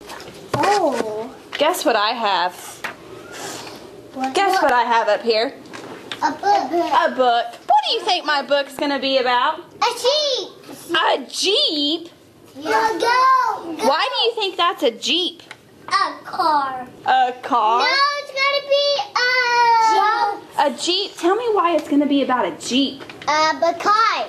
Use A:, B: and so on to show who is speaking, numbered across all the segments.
A: Oh.
B: Guess what I have? Guess what I have up here?
A: A book.
B: A book. What do you think my book's going to be about?
A: A Jeep.
B: A Jeep?
A: Yeah. Go.
B: Why do you think that's a Jeep?
A: A car.
B: A car?
A: No, it's going to be
B: A Jeep? Tell me why it's going to be about a Jeep.
A: a car.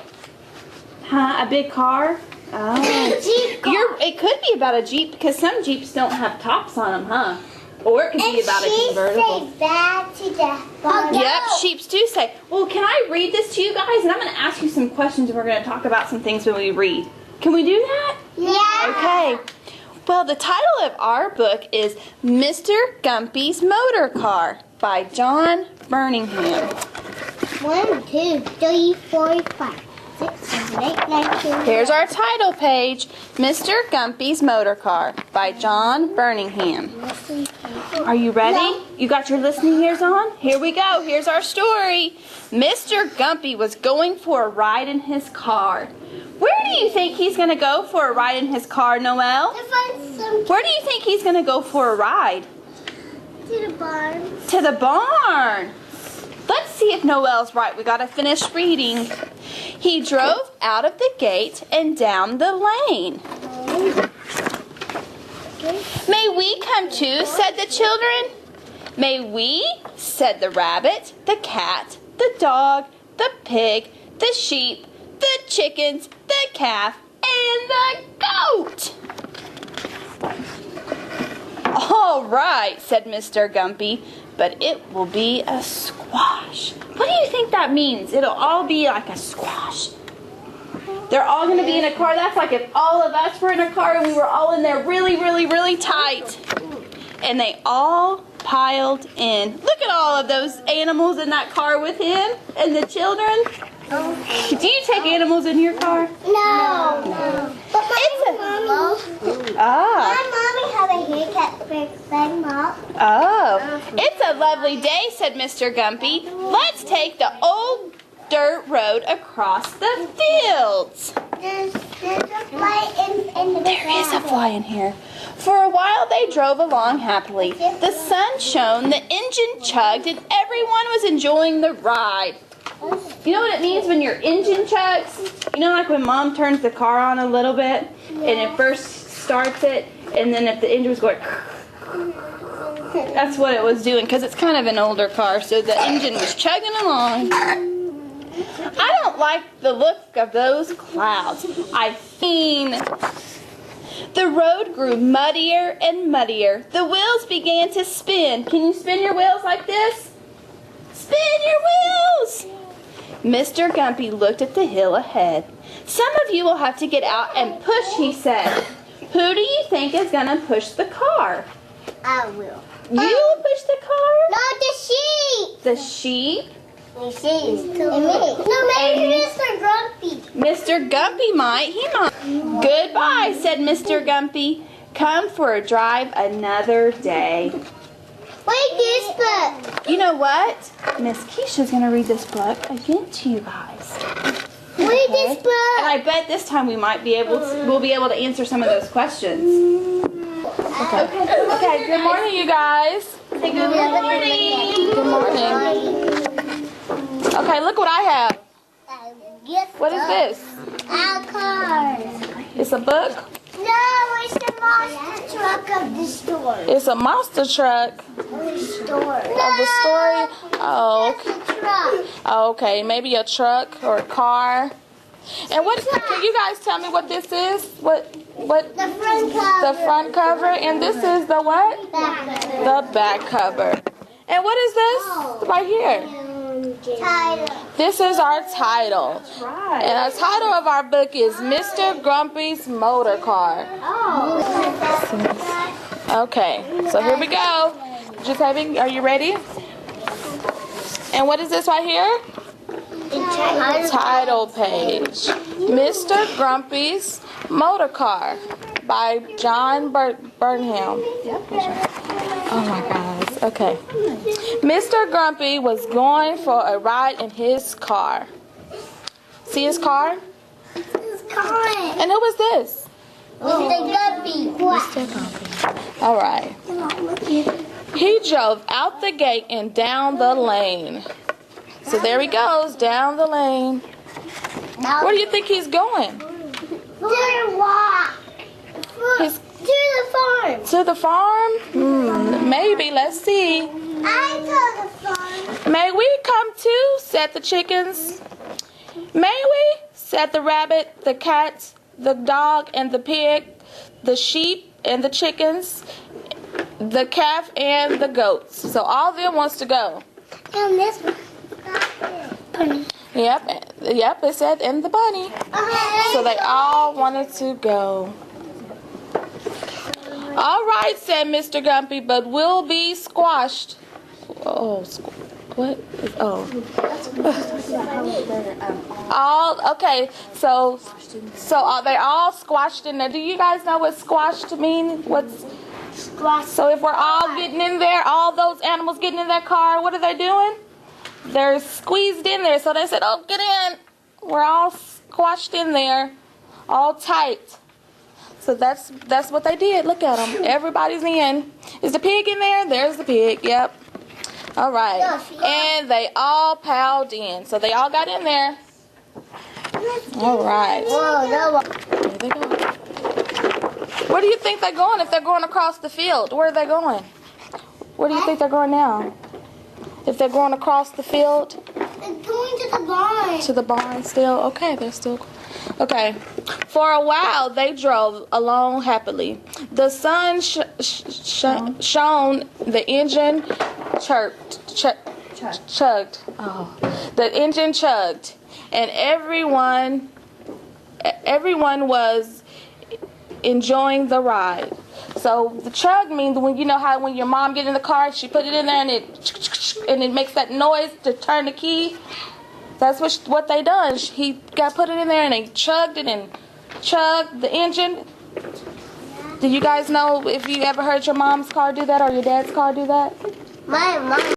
B: Huh? A big car? Oh.
A: Jeep car.
B: It could be about a Jeep because some Jeeps don't have tops on them, huh? Or it could be about a convertible.
A: Say that to the farm.
B: Yep, sheeps do say. Well, can I read this to you guys? And I'm going to ask you some questions and we're going to talk about some things when we read. Can we do that?
A: Yeah.
B: Okay. Well, the title of our book is Mr. Gumpy's Motor Car by John Birmingham.
A: 1, 2, 3, 4, 5, 6, 7, 8, 9, 10.
B: Here's our title page, Mr. Gumpy's Motor Car by John Birmingham. Are you ready?
A: No.
B: You got your listening ears on? Here we go. Here's our story. Mr. Gumpy was going for a ride in his car. Where do you think he's going to go for a ride in his car, Noelle?
A: To find some
B: Where do you think he's going to go for a ride?
A: to the barn.
B: To the barn. Let's see if Noelle's right. We got to finish reading. He drove out of the gate and down the lane. May we come too, said the children. May we, said the rabbit, the cat, the dog, the pig, the sheep, the chickens, the calf, and the goat. All right, said Mr. Gumpy, but it will be a squash. What do you think that means? It'll all be like a squash. They're all going to be in a car. That's like if all of us were in a car and we were all in there really, really, really tight. And they all piled in. Look at all of those animals in that car with him and the children. Do you take animals in your car?
A: No. But my mommy had a haircut for Mom.
B: Oh, it's a lovely day, said Mr. Gumpy. Let's take the old dirt road across the fields.
A: There's a fly in the
B: There is a fly in here. For a while they drove along happily. The sun shone, the engine chugged, and everyone was enjoying the ride. You know what it means when your engine chugs? You know, like when Mom turns the car on a little bit and it first starts it, and then if the engine was going, that's what it was doing, because it's kind of an older car, so the engine was chugging along. I don't like the look of those clouds. I mean, the road grew muddier and muddier. The wheels began to spin. Can you spin your wheels like this? Spin your wheels! Mr. Gumpy looked at the hill ahead. Some of you will have to get out and push, he said. Who do you think is going to push the car?
A: I will.
B: You will push the car?
A: Not the sheep.
B: The sheep?
A: The sheep. No, maybe Mr. Grumpy.
B: Mr. Gumpy might. He might. Goodbye, said Mr. Gumpy. Come for a drive another day.
A: Wait, this book.
B: You know what? Miss Keisha's going to read this book again to you guys.
A: Wait, this
B: And
A: book.
B: I bet this time we'll be able to answer some of those questions. Okay, good morning, you guys. Say good morning. Good morning. Okay, look what I have. What is this?
A: Our cars.
B: It's a book?
A: No, it's the monster truck of the store.
B: It's a monster truck
A: Of the store.
B: of the story. Oh,
A: It's a truck.
B: okay. Maybe a truck or a car. And what? Can you guys tell me what this is? What?
A: The front cover.
B: The front cover, and this is the what?
A: Back cover.
B: The back cover. And what is this right here?
A: Title.
B: This is our title. And the title of our book is Mr. Grumpy's Motor Car.
A: Oh.
B: Okay, so here we go. Are you ready? And what is this right here? Title page. Mr. Grumpy's Motor Car by John Birmingham. Oh my gosh. Okay. Mr. Grumpy was going for a ride in his car. See his car?
A: This car.
B: And who was this?
A: Mr. Guppy.
B: Mr. Grumpy. All right. He drove out the gate and down the lane. So there he goes, down the lane. Where do you think he's going?
A: To the walk.
B: He's
A: To the farm.
B: to the farm? Maybe. Let's see.
A: I to the farm.
B: May we come too? Said the chickens. May we? Said the rabbit, the cat, the dog, and the pig, the sheep and the chickens, the calf and the goats. So all of them wants to go.
A: And this one. Bunny.
B: Yep, it said and the bunny. So they all wanted to go. All right, said Mr. Gumpy, but we'll be squashed. Oh, what? Oh. All okay. So they all squashed in there. Do you guys know what squashed mean? What's
A: Squash.
B: so if we're all getting in there, all those animals getting in that car, what are they doing? They're squeezed in there. So they said, "Oh, get in." We're all squashed in there, all tight. So that's what they did. Look at them. Everybody's in. Is the pig in there? There's the pig. Yep. All right. And they all piled in. So they all got in there. All right.
A: Whoa,
B: There they go. Where do you think they're going if they're going across the field? Where are they going? Where do you think they're going now? If they're going across the field?
A: They're going to the barn.
B: To the barn still? Okay, they're still... Okay. For a while, they drove along happily. The sun shone, the engine chugged. Oh. The engine chugged. And everyone was enjoying the ride. So the chug means when you know how when your mom get in the car, she put it in there and it makes that noise to turn the key. That's what they done. He got put it in there and they chugged it and chugged the engine. Do you guys know if you ever heard your mom's car do that or your dad's car do that?
A: My mom.